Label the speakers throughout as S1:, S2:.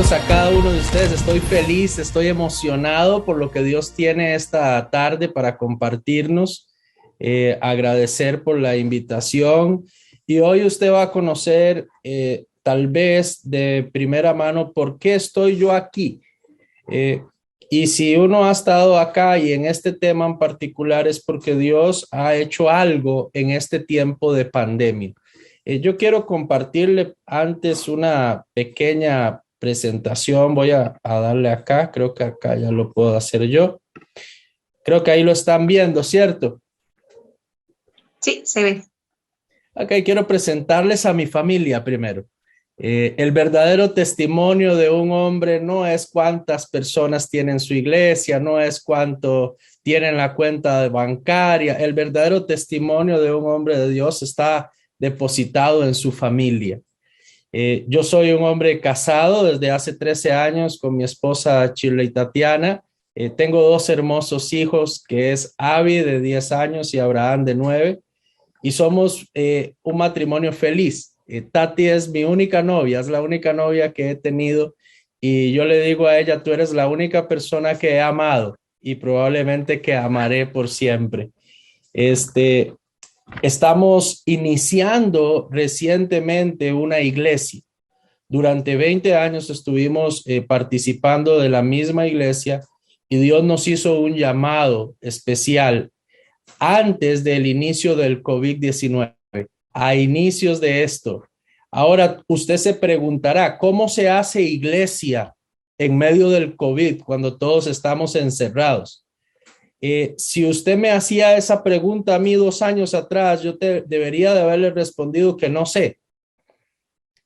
S1: Saludos a cada uno de ustedes. Estoy feliz, estoy emocionado por lo que Dios tiene esta tarde para compartirnos. Agradecer por la invitación. Y hoy usted va a conocer tal vez de primera mano por qué estoy yo aquí. Eh, y si uno ha estado acá y en este tema en particular es porque Dios ha hecho algo en este tiempo de pandemia. Yo quiero compartirle antes una pequeña presentación. Voy a darle acá, creo que acá ya lo puedo hacer yo. Creo que ahí lo están viendo, ¿cierto?
S2: Sí, se ve.
S1: Ok, quiero presentarles a mi familia primero. El verdadero testimonio de un hombre no es cuántas personas tienen su iglesia, no es cuánto tienen la cuenta bancaria. El verdadero testimonio de un hombre de Dios está depositado en su familia. Yo soy un hombre casado desde hace 13 años con mi esposa Shirley Tatiana. Tengo dos hermosos hijos, que es Avi de 10 años y Abraham de 9, y somos un matrimonio feliz. Tati es mi única novia, es la única novia que he tenido, y yo le digo a ella, tú eres la única persona que he amado y probablemente que amaré por siempre. Este, Estamos iniciando recientemente una iglesia. Durante 20 años estuvimos participando de la misma iglesia y Dios nos hizo un llamado especial antes del inicio del COVID-19, a inicios de esto. Ahora usted se preguntará, ¿cómo se hace iglesia en medio del COVID cuando todos estamos encerrados? Si usted me hacía esa pregunta a mí 2 años atrás, debería de haberle respondido que no sé.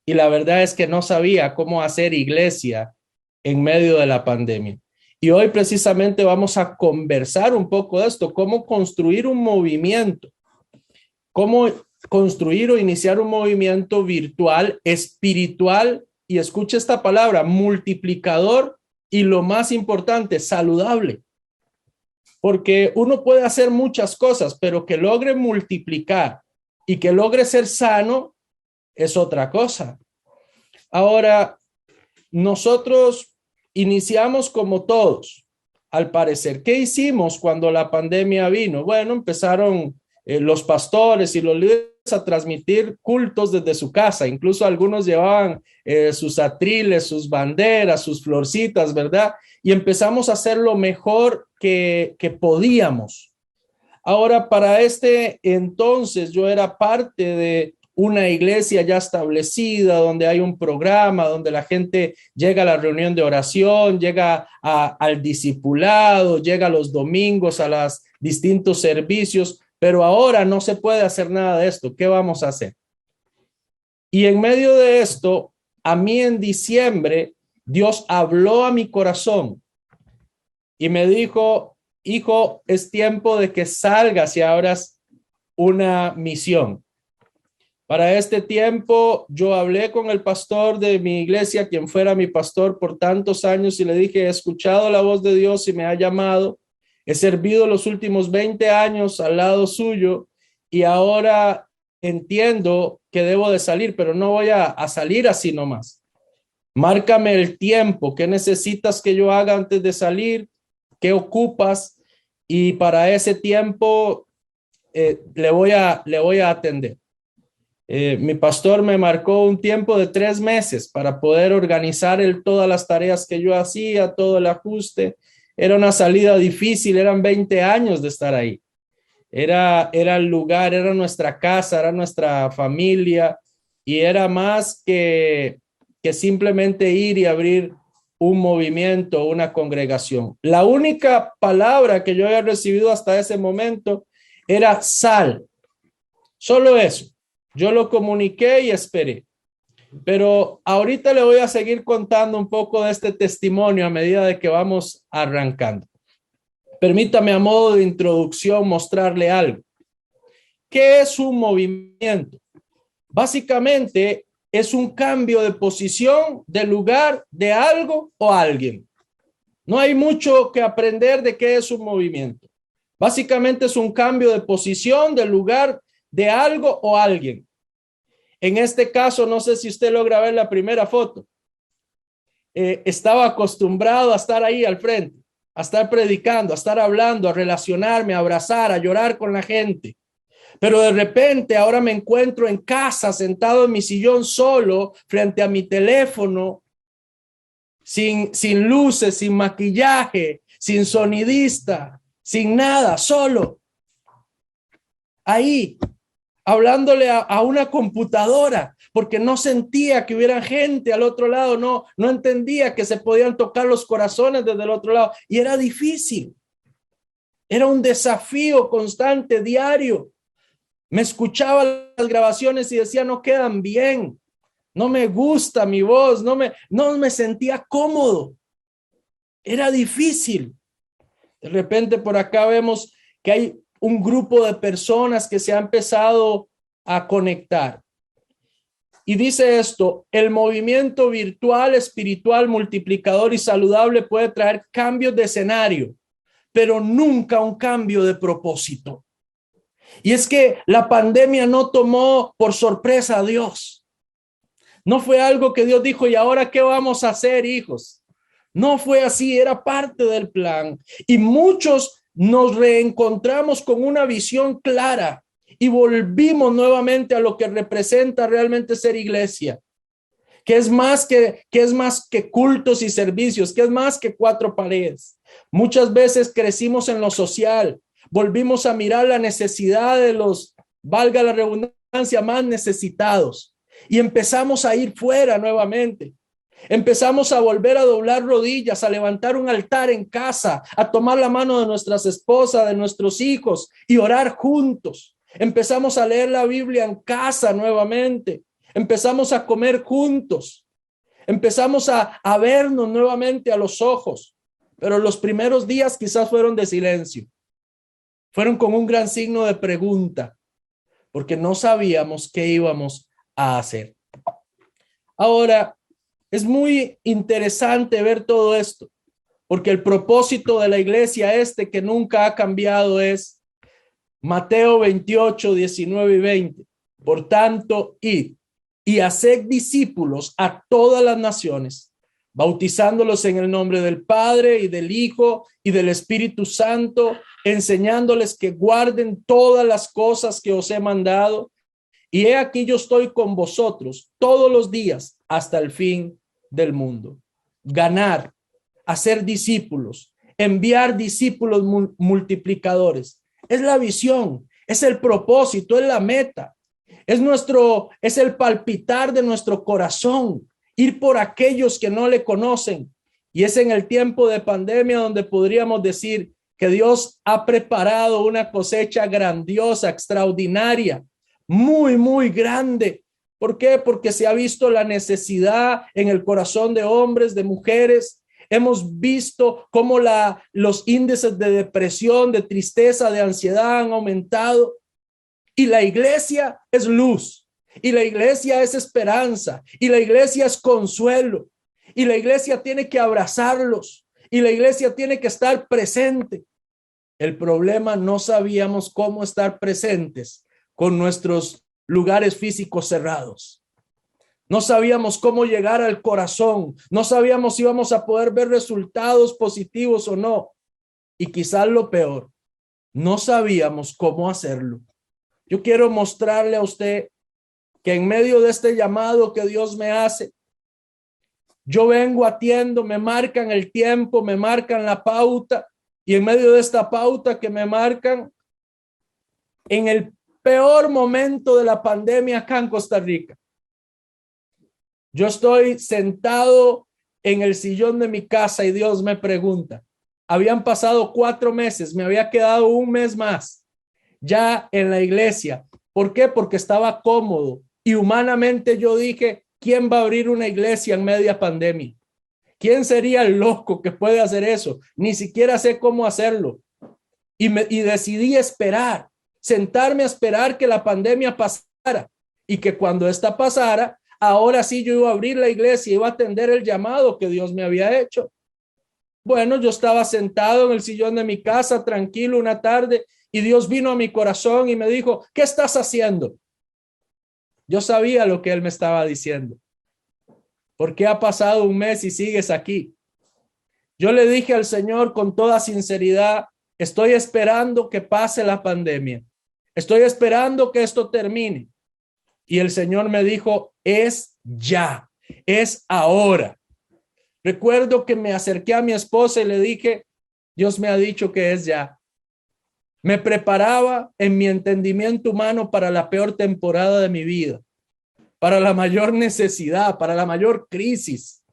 S1: Y la verdad es que no sabía cómo hacer iglesia en medio de la pandemia. Y hoy precisamente vamos a conversar un poco de esto, cómo construir un movimiento, cómo construir o iniciar un movimiento virtual, espiritual, y escuche esta palabra, multiplicador y lo más importante, saludable. Porque uno puede hacer muchas cosas, pero que logre multiplicar y que logre ser sano es otra cosa. Ahora, nosotros iniciamos como todos, al parecer. ¿Qué hicimos cuando la pandemia vino? Bueno, empezaron los pastores y los líderes a transmitir cultos desde su casa. Incluso algunos llevaban sus atriles, sus banderas, sus florcitas, ¿verdad? Y empezamos a hacer lo mejor que podíamos. Ahora, para este entonces, yo era parte de una iglesia ya establecida, donde hay un programa, donde la gente llega a la reunión de oración, llega al discipulado, llega los domingos a los distintos servicios, pero ahora no se puede hacer nada de esto. ¿Qué vamos a hacer? Y en medio de esto, a mí en diciembre, Dios habló a mi corazón y me dijo, hijo, es tiempo de que salgas y abras una misión. Para este tiempo, yo hablé con el pastor de mi iglesia, quien fuera mi pastor por tantos años, y le dije, he escuchado la voz de Dios y me ha llamado. He servido los últimos 20 años al lado suyo y ahora entiendo que debo de salir, pero no voy a salir así nomás. Márcame el tiempo, qué necesitas que yo haga antes de salir, qué ocupas, y para ese tiempo le voy a atender. Mi pastor me marcó un tiempo de 3 meses para poder organizar todas las tareas que yo hacía, todo el ajuste. Era una salida difícil, eran 20 años de estar ahí. Era el lugar, era nuestra casa, era nuestra familia, y era más que simplemente ir y abrir un movimiento, una congregación. La única palabra que yo había recibido hasta ese momento era sal. Solo eso. Yo lo comuniqué y esperé. Pero ahorita le voy a seguir contando un poco de este testimonio a medida de que vamos arrancando. Permítame a modo de introducción mostrarle algo. ¿Qué es un movimiento? Básicamente es un cambio de posición, de lugar, de algo o alguien. No hay mucho que aprender de qué es un movimiento. Básicamente es un cambio de posición, de lugar, de algo o alguien. En este caso, no sé si usted logra ver la primera foto. estaba acostumbrado a estar ahí al frente, a estar predicando, a estar hablando, a relacionarme, a abrazar, a llorar con la gente. Pero de repente ahora me encuentro en casa, sentado en mi sillón solo, frente a mi teléfono, sin luces, sin maquillaje, sin sonidista, sin nada, solo. Ahí, hablándole a una computadora, porque no sentía que hubiera gente al otro lado, no entendía que se podían tocar los corazones desde el otro lado. Y era difícil. Era un desafío constante, diario. Me escuchaba las grabaciones y decía, no quedan bien. No me gusta mi voz, no me sentía cómodo. Era difícil. De repente por acá vemos que hay un grupo de personas que se ha empezado a conectar. Y dice esto, el movimiento virtual, espiritual, multiplicador y saludable puede traer cambios de escenario, pero nunca un cambio de propósito. Y es que la pandemia no tomó por sorpresa a Dios. No fue algo que Dios dijo, ¿y ahora qué vamos a hacer, hijos? No fue así, era parte del plan. Y muchos nos reencontramos con una visión clara y volvimos nuevamente a lo que representa realmente ser iglesia, que es más que cultos y servicios, que es más que cuatro paredes. Muchas veces crecimos en lo social, volvimos a mirar la necesidad de los, valga la redundancia, más necesitados. Y empezamos a ir fuera nuevamente. Empezamos a volver a doblar rodillas, a levantar un altar en casa, a tomar la mano de nuestras esposas, de nuestros hijos y orar juntos. Empezamos a leer la Biblia en casa nuevamente. Empezamos a comer juntos. Empezamos a vernos nuevamente a los ojos. Pero los primeros días quizás fueron de silencio. Fueron con un gran signo de pregunta, porque no sabíamos qué íbamos a hacer. Ahora, es muy interesante ver todo esto, porque el propósito de la iglesia que nunca ha cambiado es Mateo 28, 19 y 20. Por tanto, id y haced discípulos a todas las naciones, bautizándolos en el nombre del Padre y del Hijo y del Espíritu Santo, enseñándoles que guarden todas las cosas que os he mandado. Y he aquí yo estoy con vosotros todos los días hasta el fin del mundo. Ganar, hacer discípulos, enviar discípulos multiplicadores. Es la visión, es el propósito, es la meta. Es el palpitar de nuestro corazón, ir por aquellos que no le conocen. Y es en el tiempo de pandemia donde podríamos decir que Dios ha preparado una cosecha grandiosa, extraordinaria, muy, muy grande. ¿Por qué? Porque se ha visto la necesidad en el corazón de hombres, de mujeres. Hemos visto cómo los índices de depresión, de tristeza, de ansiedad han aumentado. Y la iglesia es luz. Y la iglesia es esperanza. Y la iglesia es consuelo. Y la iglesia tiene que abrazarlos. Y la iglesia tiene que estar presente. El problema, no sabíamos cómo estar presentes con nuestros lugares físicos cerrados. No sabíamos cómo llegar al corazón. No sabíamos si íbamos a poder ver resultados positivos o no. Y quizás lo peor, no sabíamos cómo hacerlo. Yo quiero mostrarle a usted que en medio de este llamado que Dios me hace, yo vengo, atiendo, me marcan el tiempo, me marcan la pauta, y en medio de esta pauta que me marcan, en el peor momento de la pandemia acá en Costa Rica, yo estoy sentado en el sillón de mi casa y Dios me pregunta, habían pasado 4 meses, me había quedado un mes más ya en la iglesia. ¿Por qué? Porque estaba cómodo y humanamente yo dije, ¿quién va a abrir una iglesia en media pandemia? ¿Quién sería el loco que puede hacer eso? Ni siquiera sé cómo hacerlo. Y decidí esperar, sentarme a esperar que la pandemia pasara y que cuando esta pasara, ahora sí yo iba a abrir la iglesia, iba a atender el llamado que Dios me había hecho. Bueno, yo estaba sentado en el sillón de mi casa, tranquilo, una tarde, y Dios vino a mi corazón y me dijo, ¿qué estás haciendo? Yo sabía lo que Él me estaba diciendo. ¿Por qué ha pasado un mes y sigues aquí? Yo le dije al Señor con toda sinceridad, estoy esperando que pase la pandemia. Estoy esperando que esto termine. Y el Señor me dijo, es ya, es ahora. Recuerdo que me acerqué a mi esposa y le dije, Dios me ha dicho que es ya. Me preparaba en mi entendimiento humano para la peor temporada de mi vida, para la mayor necesidad, para la mayor crisis,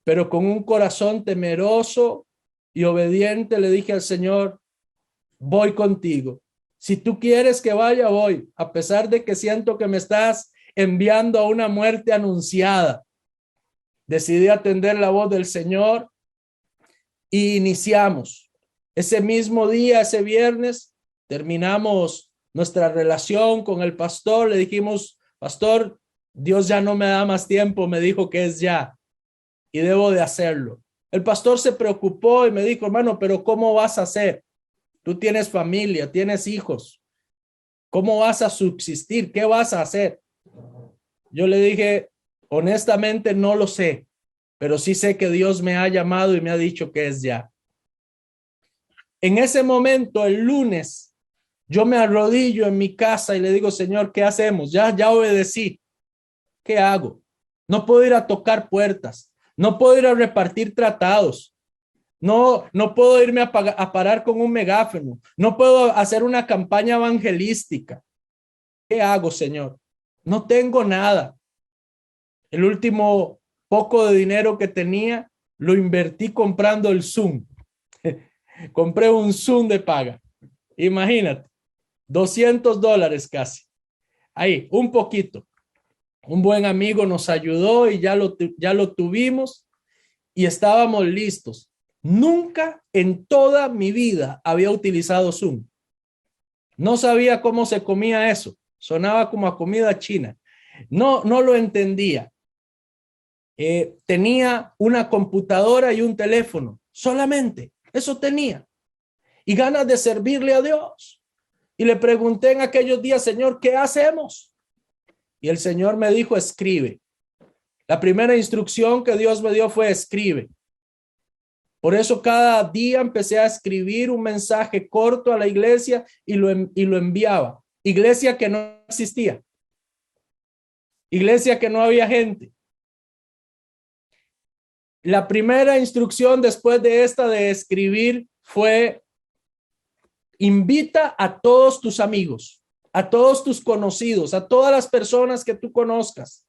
S1: pero con un corazón temeroso y obediente le dije al Señor, voy contigo. Si tú quieres que vaya, voy, a pesar de que siento que me estás enviando a una muerte anunciada. Decidí atender la voz del Señor y iniciamos. Ese mismo día, ese viernes, terminamos nuestra relación con el pastor. Le dijimos, pastor, Dios ya no me da más tiempo. Me dijo que es ya y debo de hacerlo. El pastor se preocupó y me dijo, hermano, pero ¿cómo vas a hacer? Tú tienes familia, tienes hijos. ¿Cómo vas a subsistir? ¿Qué vas a hacer? Yo le dije, honestamente no lo sé, pero sí sé que Dios me ha llamado y me ha dicho que es ya. En ese momento, el lunes, yo me arrodillo en mi casa y le digo, Señor, ¿qué hacemos? Ya obedecí. ¿Qué hago? No puedo ir a tocar puertas. No puedo ir a repartir tratados. No puedo irme a parar con un megáfono. No puedo hacer una campaña evangelística. ¿Qué hago, Señor? No tengo nada. El último poco de dinero que tenía, lo invertí comprando el Zoom. Compré un Zoom de paga. Imagínate, $200 casi. Ahí, un poquito. Un buen amigo nos ayudó y ya lo tuvimos y estábamos listos. Nunca en toda mi vida había utilizado Zoom. No sabía cómo se comía eso. Sonaba como a comida china. No lo entendía. Tenía una computadora y un teléfono. Solamente eso tenía. Y ganas de servirle a Dios. Y le pregunté en aquellos días, Señor, ¿qué hacemos? Y el Señor me dijo, escribe. La primera instrucción que Dios me dio fue escribe. Por eso cada día empecé a escribir un mensaje corto a la iglesia y lo enviaba. Iglesia que no existía. Iglesia que no había gente. La primera instrucción después de esta de escribir fue invita a todos tus amigos, a todos tus conocidos, a todas las personas que tú conozcas.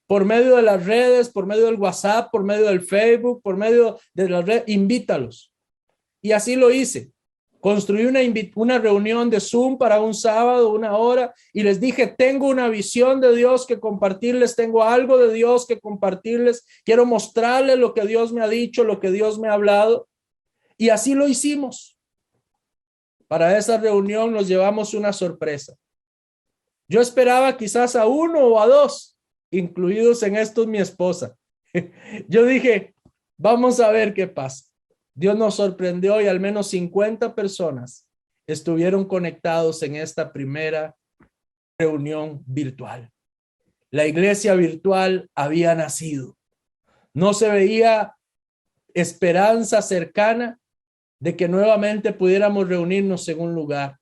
S1: Por medio de las redes, por medio del WhatsApp, por medio del Facebook, por medio de las redes, invítalos. Y así lo hice. Construí una reunión de Zoom para un sábado, 1 hora, y les dije, tengo una visión de Dios que compartirles, tengo algo de Dios que compartirles, quiero mostrarles lo que Dios me ha dicho, lo que Dios me ha hablado. Y así lo hicimos. Para esa reunión nos llevamos una sorpresa. Yo esperaba quizás a 1 o a 2, incluidos en estos mi esposa. Yo dije, vamos a ver qué pasa. Dios nos sorprendió y al menos 50 personas estuvieron conectados en esta primera reunión virtual. La iglesia virtual había nacido. No se veía esperanza cercana de que nuevamente pudiéramos reunirnos en un lugar.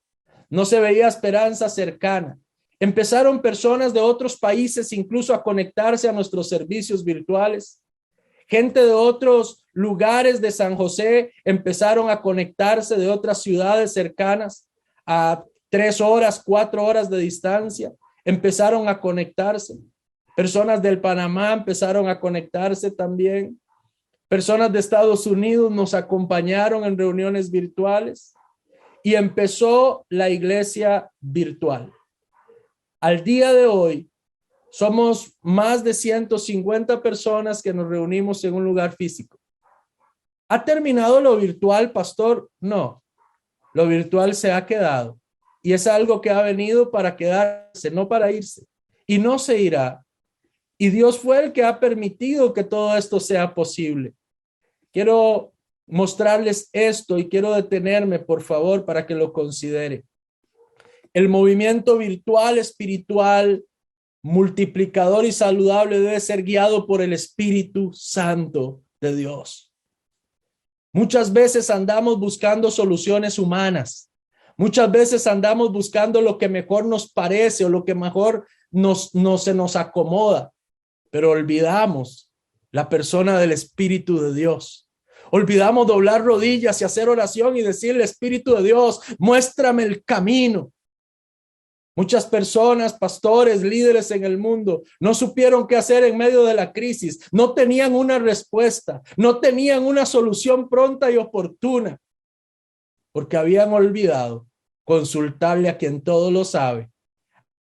S1: No se veía esperanza cercana. Empezaron personas de otros países incluso a conectarse a nuestros servicios virtuales. Gente de otros lugares de San José empezaron a conectarse de otras ciudades cercanas a 3 horas, 4 horas de distancia. Empezaron a conectarse. Personas del Panamá empezaron a conectarse también. Personas de Estados Unidos nos acompañaron en reuniones virtuales y empezó la iglesia virtual. Al día de hoy, somos más de 150 personas que nos reunimos en un lugar físico. ¿Ha terminado lo virtual, pastor? No, lo virtual se ha quedado y es algo que ha venido para quedarse, no para irse, y no se irá. Y Dios fue el que ha permitido que todo esto sea posible. Quiero mostrarles esto y quiero detenerme, por favor, para que lo considere. El movimiento virtual espiritual multiplicador y saludable debe ser guiado por el Espíritu Santo de Dios. Muchas veces andamos buscando soluciones humanas. Muchas veces andamos buscando lo que mejor nos parece o lo que mejor se nos acomoda, pero olvidamos la persona del Espíritu de Dios. Olvidamos doblar rodillas y hacer oración y decirle, Espíritu de Dios, muéstrame el camino. Muchas personas, pastores, líderes en el mundo, no supieron qué hacer en medio de la crisis. No tenían una respuesta, no tenían una solución pronta y oportuna, porque habían olvidado consultarle a quien todo lo sabe,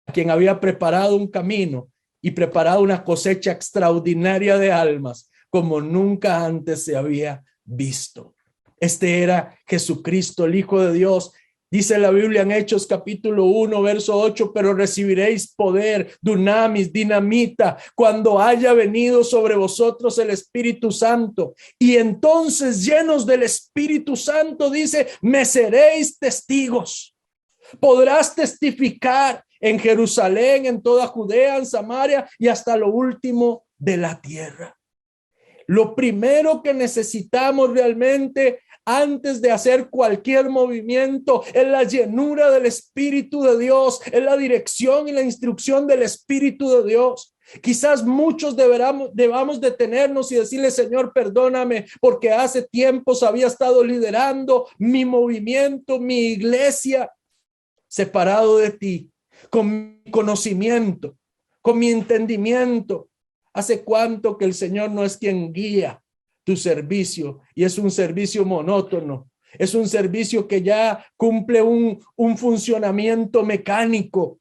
S1: a quien había preparado un camino y preparado una cosecha extraordinaria de almas como nunca antes se había visto. Este era Jesucristo, el Hijo de Dios. Dice la Biblia en Hechos capítulo 1, verso 8, pero recibiréis poder, dunamis, dinamita, cuando haya venido sobre vosotros el Espíritu Santo. Y entonces, llenos del Espíritu Santo, dice, me seréis testigos. Podrás testificar en Jerusalén, en toda Judea, en Samaria y hasta lo último de la tierra. Lo primero que necesitamos realmente antes de hacer cualquier movimiento es la llenura del Espíritu de Dios, es la dirección y la instrucción del Espíritu de Dios. Quizás muchos debamos detenernos y decirle, Señor, perdóname, porque hace tiempos había estado liderando mi movimiento, mi iglesia, separado de ti, con mi conocimiento, con mi entendimiento. ¿Hace cuánto que el Señor no es quien guía tu servicio y es un servicio monótono? Es un servicio que ya cumple un funcionamiento mecánico,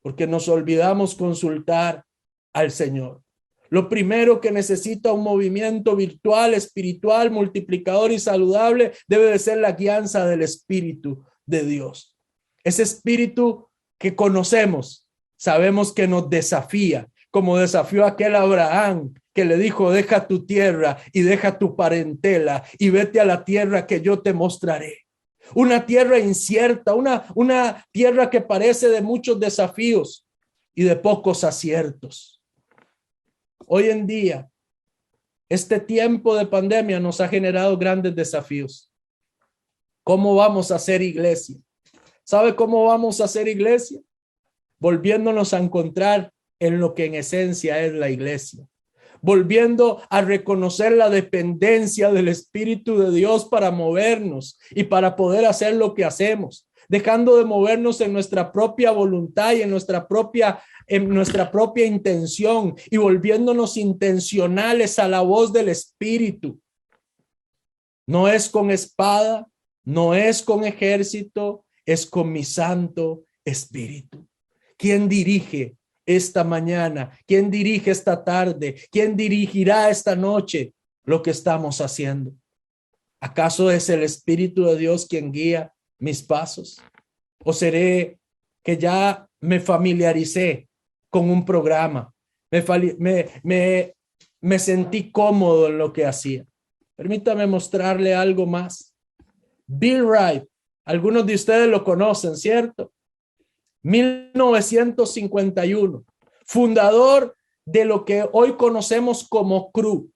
S1: porque nos olvidamos consultar al Señor. Lo primero que necesita un movimiento virtual, espiritual, multiplicador y saludable debe de ser la guianza del Espíritu de Dios. Ese Espíritu que conocemos, sabemos que nos desafía, como desafió a aquel Abraham que le dijo, deja tu tierra y deja tu parentela y vete a la tierra que yo te mostraré. Una tierra incierta, una tierra que parece de muchos desafíos y de pocos aciertos. Hoy en día, este tiempo de pandemia nos ha generado grandes desafíos. ¿Cómo vamos a hacer iglesia? ¿Sabe cómo vamos a hacer iglesia? Volviéndonos a encontrar en lo que en esencia es la iglesia. Volviendo a reconocer la dependencia del Espíritu de Dios para movernos y para poder hacer lo que hacemos. Dejando de movernos en nuestra propia voluntad y en nuestra propia intención y volviéndonos intencionales a la voz del Espíritu. No es con espada, no es con ejército, es con mi Santo Espíritu. ¿Quién dirige esta mañana? ¿Quién dirige esta tarde? ¿Quién dirigirá esta noche lo que estamos haciendo? ¿Acaso es el Espíritu de Dios quien guía mis pasos? ¿O seré que ya me familiaricé con un programa? Me sentí cómodo en lo que hacía. Permítame mostrarle algo más. Bill Wright, algunos de ustedes lo conocen, ¿cierto? 1951, fundador de lo que hoy conocemos como CRU.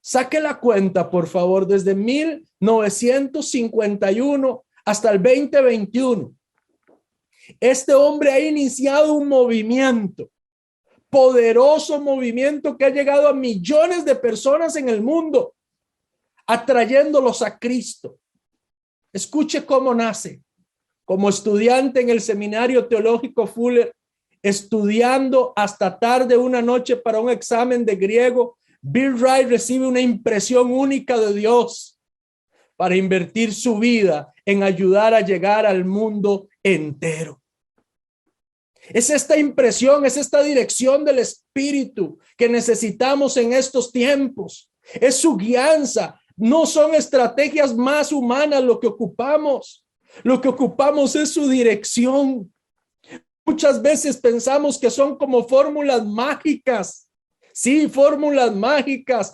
S1: Saque la cuenta, por favor, desde 1951 hasta el 2021. Este hombre ha iniciado un movimiento, poderoso movimiento que ha llegado a millones de personas en el mundo, atrayéndolos a Cristo. Escuche cómo nace. Como estudiante en el Seminario Teológico Fuller, estudiando hasta tarde una noche para un examen de griego, Bill Wright recibe una impresión única de Dios para invertir su vida en ayudar a llegar al mundo entero. Es esta impresión, es esta dirección del Espíritu que necesitamos en estos tiempos. Es su guianza. No son estrategias más humanas lo que ocupamos. Lo que ocupamos es su dirección. Muchas veces pensamos que son como fórmulas mágicas. Sí, fórmulas mágicas.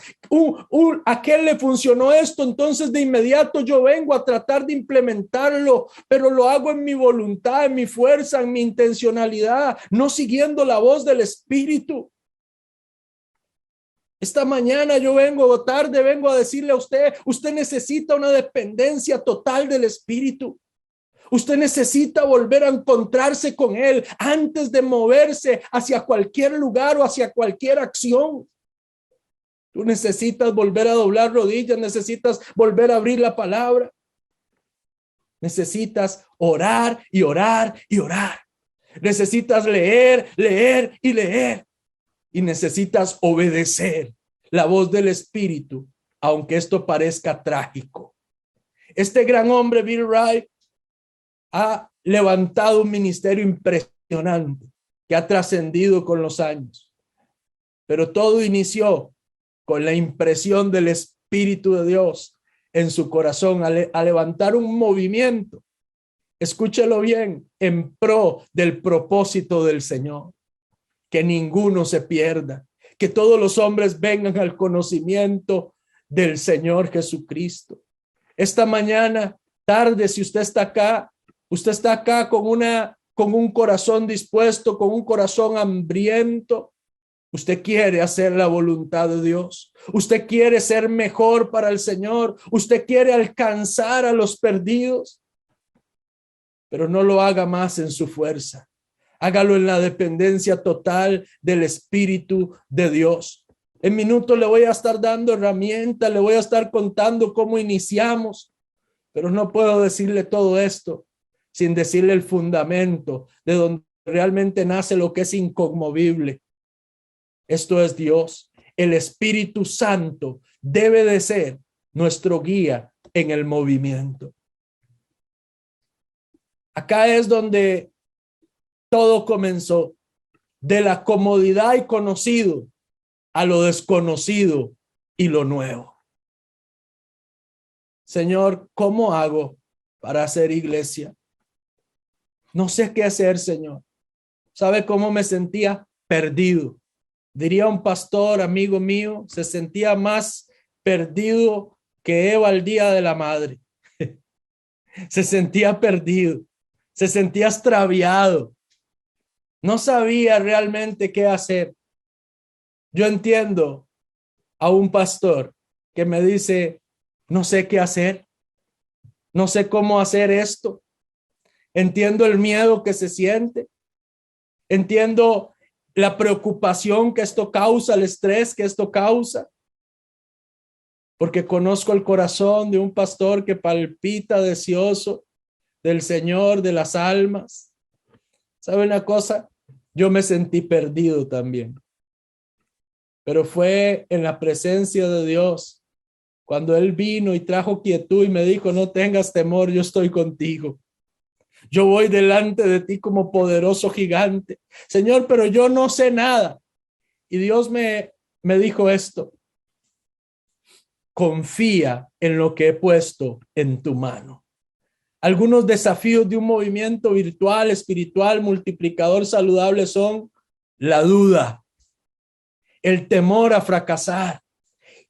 S1: ¿A qué le funcionó esto? Entonces de inmediato yo vengo a tratar de implementarlo, pero lo hago en mi voluntad, en mi fuerza, en mi intencionalidad, no siguiendo la voz del Espíritu. Esta mañana yo vengo tarde, vengo a decirle a usted, usted necesita una dependencia total del Espíritu. Usted necesita volver a encontrarse con Él antes de moverse hacia cualquier lugar o hacia cualquier acción. Tú necesitas volver a doblar rodillas, necesitas volver a abrir la palabra. Necesitas orar y orar y orar. Necesitas leer, leer y leer. Y necesitas obedecer la voz del Espíritu, aunque esto parezca trágico. Este gran hombre, Bill Wright, ha levantado un ministerio impresionante que ha trascendido con los años. Pero todo inició con la impresión del Espíritu de Dios en su corazón a levantar un movimiento, escúchelo bien, en pro del propósito del Señor. Que ninguno se pierda, que todos los hombres vengan al conocimiento del Señor Jesucristo. Esta mañana, tarde, si usted está acá con un corazón dispuesto, con un corazón hambriento. Usted quiere hacer la voluntad de Dios. Usted quiere ser mejor para el Señor. Usted quiere alcanzar a los perdidos. Pero no lo haga más en su fuerza. Hágalo en la dependencia total del Espíritu de Dios. En minutos le voy a estar dando herramientas, le voy a estar contando cómo iniciamos, pero no puedo decirle todo esto sin decirle el fundamento de donde realmente nace lo que es inconmovible. Esto es Dios. El Espíritu Santo debe de ser nuestro guía en el movimiento. Acá es donde todo comenzó, de la comodidad y conocido a lo desconocido y lo nuevo. Señor, ¿cómo hago para hacer iglesia? No sé qué hacer, Señor. ¿Sabe cómo me sentía? Perdido. Diría un pastor, amigo mío, se sentía más perdido que Eva el día de la madre. Se sentía perdido, se sentía extraviado. No sabía realmente qué hacer. Yo entiendo a un pastor que me dice, no sé qué hacer, no sé cómo hacer esto. Entiendo el miedo que se siente. Entiendo la preocupación que esto causa, el estrés que esto causa. Porque conozco el corazón de un pastor que palpita deseoso del Señor, de las almas. ¿Sabe una cosa? Yo me sentí perdido también. Pero fue en la presencia de Dios cuando Él vino y trajo quietud y me dijo, no tengas temor, yo estoy contigo. Yo voy delante de ti como poderoso gigante. Señor, pero yo no sé nada. Y Dios me dijo esto. Confía en lo que he puesto en tu mano. Algunos desafíos de un movimiento virtual, espiritual, multiplicador saludable son la duda, el temor a fracasar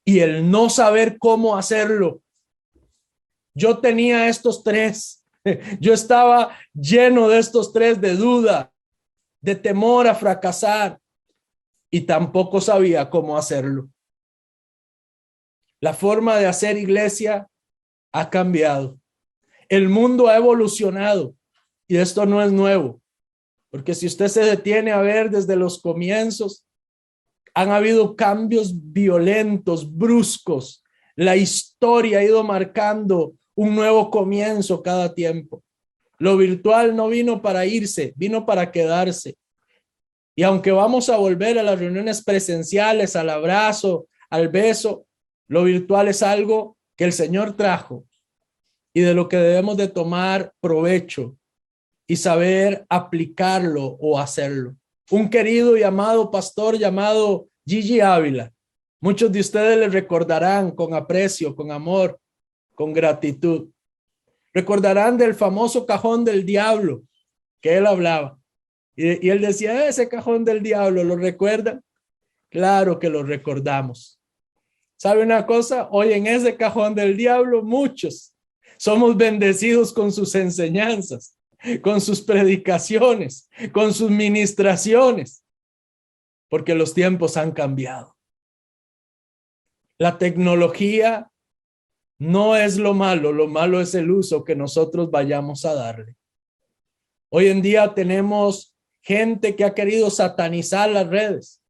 S1: y el no saber cómo hacerlo. Yo tenía estos tres. Yo estaba lleno de estos tres, de duda, de temor a fracasar y tampoco sabía cómo hacerlo. La forma de hacer iglesia ha cambiado. El mundo ha evolucionado y esto no es nuevo, porque si usted se detiene a ver desde los comienzos, han habido cambios violentos, bruscos. La historia ha ido marcando un nuevo comienzo cada tiempo. Lo virtual no vino para irse, vino para quedarse. Y aunque vamos a volver a las reuniones presenciales, al abrazo, al beso, lo virtual es algo que el Señor trajo y de lo que debemos de tomar provecho y saber aplicarlo o hacerlo. Un querido y amado pastor llamado Gigi Ávila. Muchos de ustedes le recordarán con aprecio, con amor, con gratitud. Recordarán del famoso cajón del diablo que él hablaba. Y él decía, ese cajón del diablo, ¿lo recuerdan? Claro que lo recordamos. ¿Sabe una cosa? Hoy en ese cajón del diablo, muchos somos bendecidos con sus enseñanzas, con sus predicaciones, con sus ministraciones, porque los tiempos han cambiado. La tecnología no es lo malo es el uso que nosotros vayamos a darle. Hoy en día tenemos gente que ha querido satanizar las redes.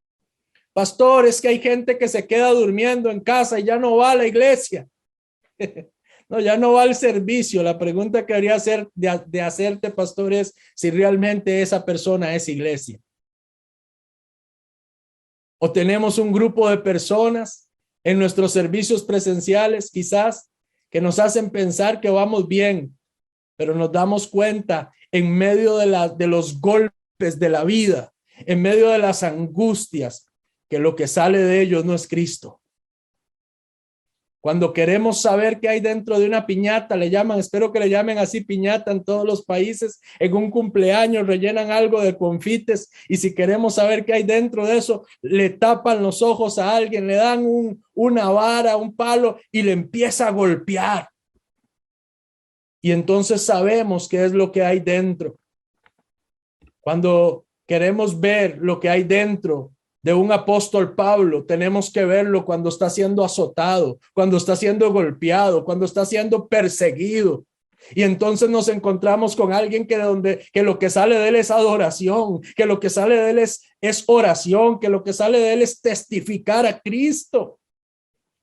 S1: Pastor, es que hay gente que se queda durmiendo en casa y ya no va a la iglesia. No, ya no va al servicio. La pregunta que debería hacer de hacerte, pastor, es si realmente esa persona es iglesia. O tenemos un grupo de personas en nuestros servicios presenciales, quizás, que nos hacen pensar que vamos bien, pero nos damos cuenta en medio de los golpes de la vida, en medio de las angustias, que lo que sale de ellos no es Cristo. Cuando queremos saber qué hay dentro de una piñata, le llaman, espero que le llamen así piñata en todos los países, en un cumpleaños rellenan algo de confites y si queremos saber qué hay dentro de eso, le tapan los ojos a alguien, le dan una vara, un palo y le empieza a golpear. Y entonces sabemos qué es lo que hay dentro. Cuando queremos ver lo que hay dentro de un apóstol Pablo, tenemos que verlo cuando está siendo azotado, cuando está siendo golpeado, cuando está siendo perseguido. Y entonces nos encontramos con alguien que lo que sale de él es adoración, que lo que sale de él es oración, que lo que sale de él es testificar a Cristo.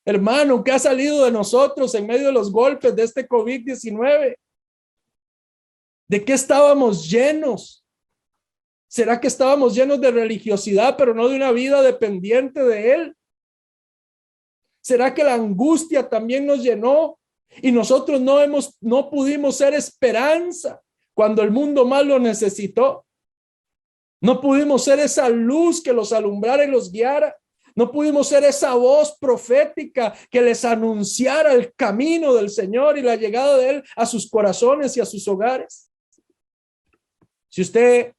S1: Hermano, ¿qué ha salido de nosotros en medio de los golpes de este COVID-19? ¿De qué estábamos llenos? ¿Será que estábamos llenos de religiosidad, pero no de una vida dependiente de él? ¿Será que la angustia también nos llenó y nosotros no pudimos ser esperanza cuando el mundo más lo necesitó? No pudimos ser esa luz que los alumbrara y los guiara. No pudimos ser esa voz profética que les anunciara el camino del Señor y la llegada de él a sus corazones y a sus hogares. Si usted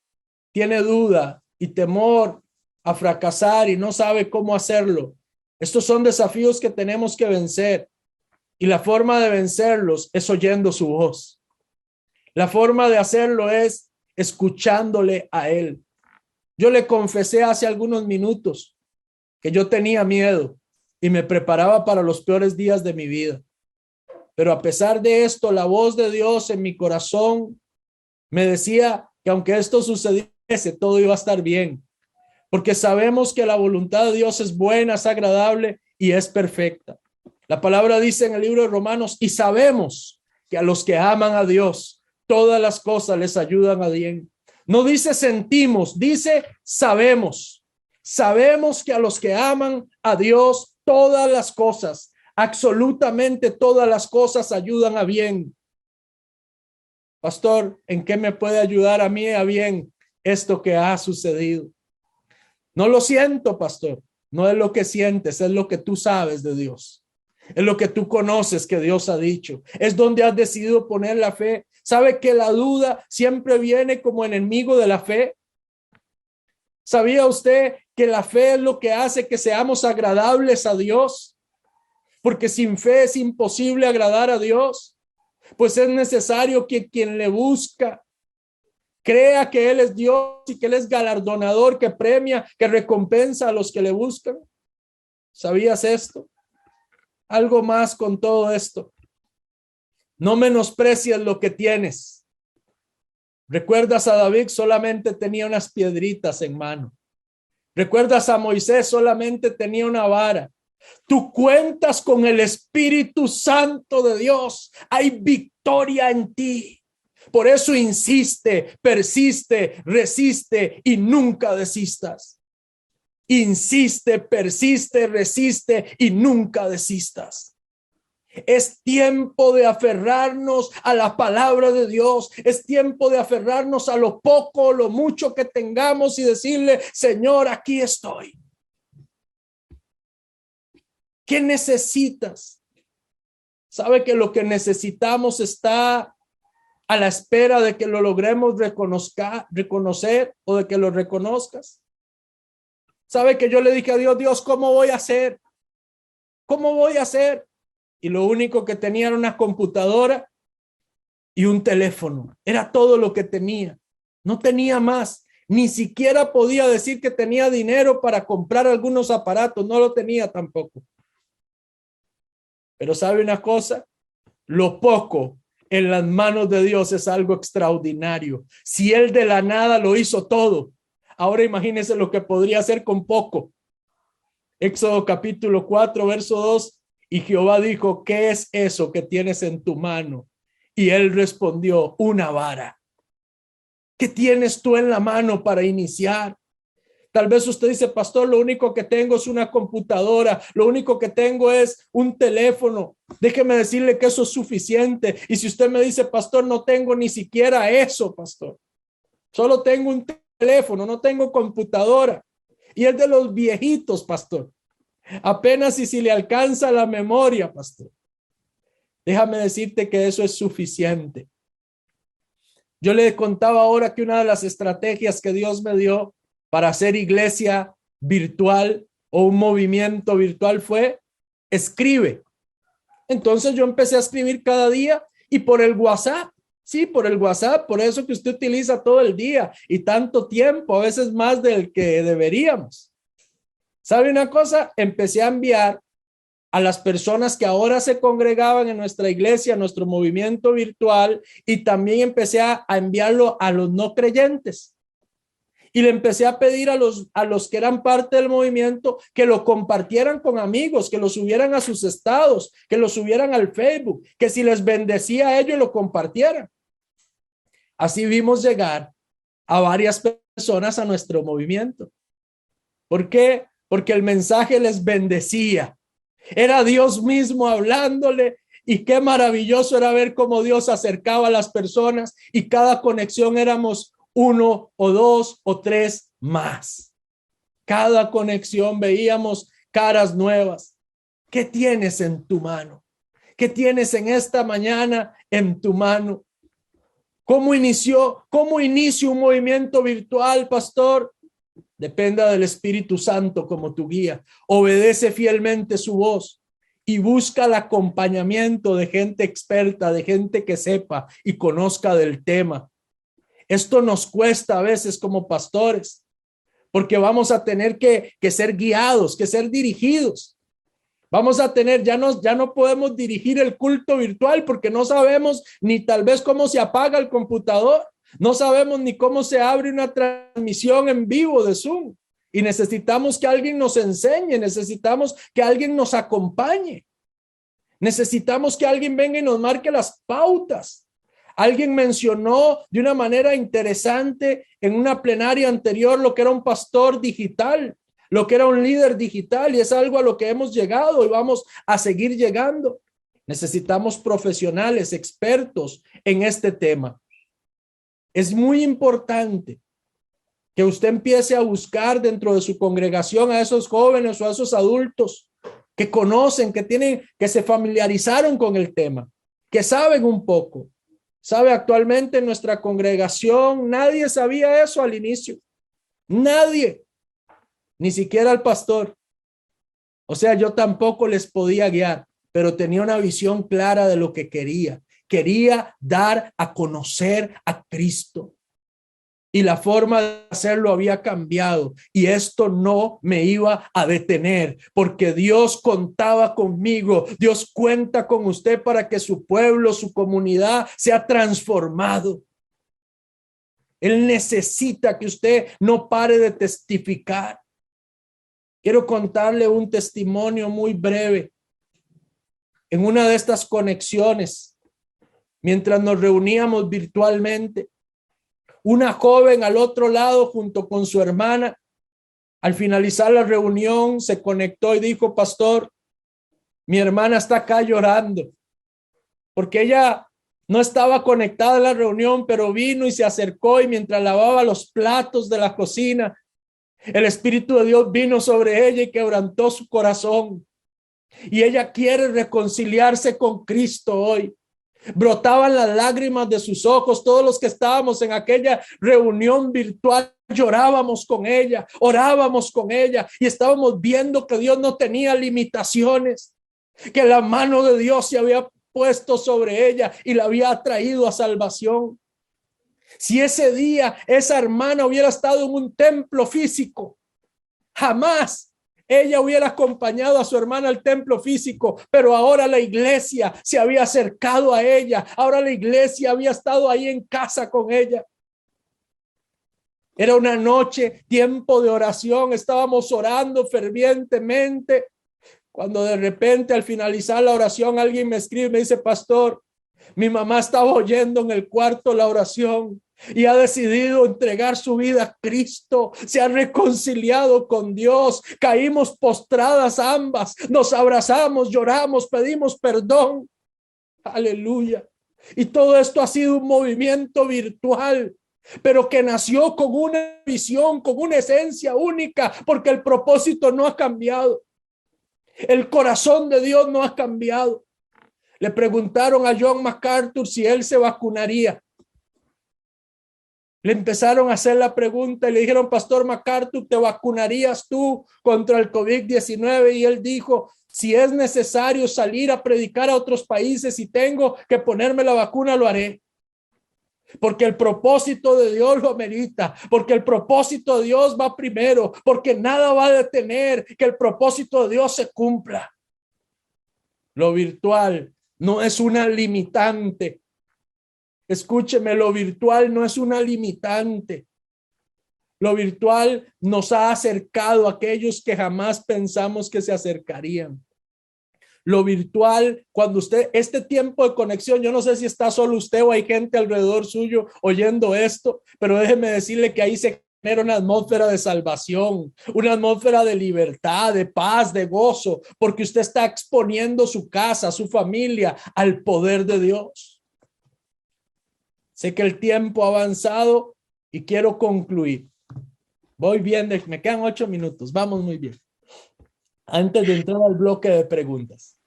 S1: tiene duda y temor a fracasar y no sabe cómo hacerlo, estos son desafíos que tenemos que vencer. Y la forma de vencerlos es oyendo su voz. La forma de hacerlo es escuchándole a él. Yo le confesé hace algunos minutos que yo tenía miedo y me preparaba para los peores días de mi vida. Pero a pesar de esto, la voz de Dios en mi corazón me decía que aunque esto sucediese, todo iba a estar bien, porque sabemos que la voluntad de Dios es buena, es agradable y es perfecta. La palabra dice en el libro de Romanos, y sabemos que a los que aman a Dios, todas las cosas les ayudan a bien. No dice sentimos, dice sabemos. Sabemos que a los que aman a Dios, todas las cosas, absolutamente todas las cosas ayudan a bien. Pastor, ¿en qué me puede ayudar a mí a bien esto que ha sucedido? No lo siento, pastor. No es lo que sientes, es lo que tú sabes de Dios. Es lo que tú conoces que Dios ha dicho. Es donde has decidido poner la fe. ¿Sabe que la duda siempre viene como enemigo de la fe? ¿Sabía usted que la fe es lo que hace que seamos agradables a Dios? Porque sin fe es imposible agradar a Dios. Pues es necesario que quien le busca crea que Él es Dios y que Él es galardonador, que premia, que recompensa a los que le buscan. ¿Sabías esto? Algo más con todo esto. No menosprecies lo que tienes. ¿Recuerdas a David? Solamente tenía unas piedritas en mano. ¿Recuerdas a Moisés? Solamente tenía una vara. Tú cuentas con el Espíritu Santo de Dios. Hay victoria en ti. Por eso insiste, persiste, resiste y nunca desistas. Insiste, persiste, resiste y nunca desistas. Es tiempo de aferrarnos a la palabra de Dios. Es tiempo de aferrarnos a lo poco o lo mucho que tengamos y decirle, Señor, aquí estoy. ¿Qué necesitas? ¿Sabe que lo que necesitamos está a la espera de que lo logremos reconocer o de que lo reconozcas? ¿Sabe que yo le dije a Dios, Dios, ¿cómo voy a hacer? ¿Cómo voy a hacer? Y lo único que tenía era una computadora y un teléfono. Era todo lo que tenía. No tenía más. Ni siquiera podía decir que tenía dinero para comprar algunos aparatos. No lo tenía tampoco. Pero ¿sabe una cosa? Lo poco en las manos de Dios es algo extraordinario. Si Él de la nada lo hizo todo, ahora imagínese lo que podría hacer con poco. Éxodo capítulo 4, verso 2. Y Jehová dijo, ¿qué es eso que tienes en tu mano? Y él respondió, una vara. ¿Qué tienes tú en la mano para iniciar? Tal vez usted dice, pastor, lo único que tengo es una computadora, lo único que tengo es un teléfono. Déjeme decirle que eso es suficiente. Y si usted me dice, pastor, no tengo ni siquiera eso, pastor. Solo tengo un teléfono, no tengo computadora. Y es de los viejitos, pastor. Apenas si le alcanza la memoria, pastor. Déjame decirte que eso es suficiente. Yo le contaba ahora que una de las estrategias que Dios me dio para hacer iglesia virtual o un movimiento virtual fue escribe. Entonces yo empecé a escribir cada día y por el WhatsApp. Sí, por el WhatsApp, por eso que usted utiliza todo el día y tanto tiempo, a veces más del que deberíamos. ¿Sabe una cosa? Empecé a enviar a las personas que ahora se congregaban en nuestra iglesia, nuestro movimiento virtual, y también empecé a enviarlo a los no creyentes. Y le empecé a pedir a los que eran parte del movimiento que lo compartieran con amigos, que lo subieran a sus estados, que lo subieran al Facebook, que si les bendecía a ellos lo compartieran. Así vimos llegar a varias personas a nuestro movimiento. ¿Por qué? Porque el mensaje les bendecía. Era Dios mismo hablándole y qué maravilloso era ver cómo Dios acercaba a las personas y cada conexión éramos uno o dos o tres más. Cada conexión veíamos caras nuevas. ¿Qué tienes en tu mano? ¿Qué tienes en esta mañana en tu mano? ¿Cómo inició un movimiento virtual, pastor? Dependa del Espíritu Santo como tu guía. Obedece fielmente su voz y busca el acompañamiento de gente experta, de gente que sepa y conozca del tema. Esto nos cuesta a veces como pastores, porque vamos a tener que ser guiados, que ser dirigidos. Vamos a tener, ya no podemos dirigir el culto virtual porque no sabemos ni tal vez cómo se apaga el computador. No sabemos ni cómo se abre una transmisión en vivo de Zoom y necesitamos que alguien nos enseñe, necesitamos que alguien nos acompañe, necesitamos que alguien venga y nos marque las pautas. Alguien mencionó de una manera interesante en una plenaria anterior lo que era un pastor digital, lo que era un líder digital, y es algo a lo que hemos llegado y vamos a seguir llegando. Necesitamos profesionales, expertos en este tema. Es muy importante que usted empiece a buscar dentro de su congregación a esos jóvenes o a esos adultos que conocen, que se familiarizaron con el tema, que saben un poco. Sabe, actualmente en nuestra congregación nadie sabía eso al inicio. Nadie, ni siquiera el pastor. O sea, yo tampoco les podía guiar, pero tenía una visión clara de lo que quería. Quería dar a conocer a Cristo y la forma de hacerlo había cambiado y esto no me iba a detener porque Dios contaba conmigo. Dios cuenta con usted para que su pueblo, su comunidad sea transformado. Él necesita que usted no pare de testificar. Quiero contarle un testimonio muy breve. En una de estas conexiones, mientras nos reuníamos virtualmente, una joven al otro lado junto con su hermana, al finalizar la reunión se conectó y dijo, pastor, mi hermana está acá llorando porque ella no estaba conectada a la reunión, pero vino y se acercó y mientras lavaba los platos de la cocina, el Espíritu de Dios vino sobre ella y quebrantó su corazón y ella quiere reconciliarse con Cristo hoy. Brotaban las lágrimas de sus ojos. Todos los que estábamos en aquella reunión virtual llorábamos con ella, orábamos con ella y estábamos viendo que Dios no tenía limitaciones, que la mano de Dios se había puesto sobre ella y la había traído a salvación. Si ese día esa hermana hubiera estado en un templo físico, jamás ella hubiera acompañado a su hermana al templo físico, pero ahora la iglesia se había acercado a ella. Ahora la iglesia había estado ahí en casa con ella. Era una noche, tiempo de oración. Estábamos orando fervientemente. Cuando de repente al finalizar la oración alguien me escribe y me dice: pastor, mi mamá estaba oyendo en el cuarto la oración y ha decidido entregar su vida a Cristo. Se ha reconciliado con Dios. Caímos postradas ambas, nos abrazamos, lloramos, pedimos perdón. Aleluya. Y todo esto ha sido un movimiento virtual, pero que nació con una visión, con una esencia única, porque el propósito no ha cambiado. El corazón de Dios no ha cambiado. Le preguntaron a John MacArthur si él se vacunaría. Le empezaron a hacer la pregunta y le dijeron: pastor MacArthur, ¿te vacunarías tú contra el COVID-19? Y él dijo: si es necesario salir a predicar a otros países y tengo que ponerme la vacuna, lo haré. Porque el propósito de Dios lo amerita, porque el propósito de Dios va primero, porque nada va a detener que el propósito de Dios se cumpla. Lo virtual no es una limitante. Escúcheme, lo virtual no es una limitante. Lo virtual nos ha acercado a aquellos que jamás pensamos que se acercarían. Lo virtual, cuando usted, este tiempo de conexión, yo no sé si está solo usted o hay gente alrededor suyo oyendo esto, pero déjeme decirle que ahí se genera una atmósfera de salvación, una atmósfera de libertad, de paz, de gozo, porque usted está exponiendo su casa, su familia al poder de Dios. Sé que el tiempo ha avanzado y quiero concluir. Voy bien, me quedan 8 minutos, vamos muy bien. Antes de entrar al bloque de preguntas.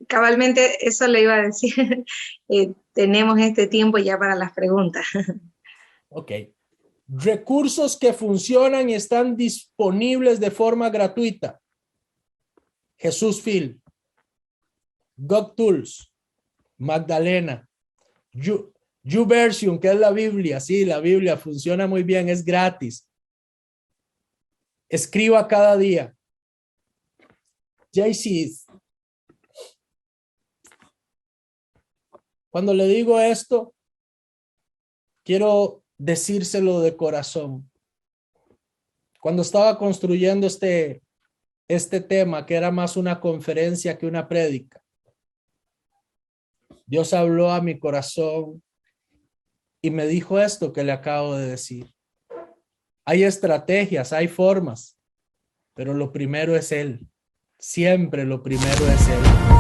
S2: Cabalmente eso le iba a decir. Tenemos este tiempo ya para las preguntas.
S1: Ok. Recursos que funcionan y están disponibles de forma gratuita. Jesús Phil, GovTools, Magdalena, YouVersion, que es la Biblia. Sí, la Biblia funciona muy bien, es gratis. Escriba cada día. JC. Cuando le digo esto, quiero decírselo de corazón. Cuando estaba construyendo este tema, que era más una conferencia que una prédica, Dios habló a mi corazón y me dijo esto que le acabo de decir. Hay estrategias, hay formas, pero lo primero es Él. Siempre lo primero es Él.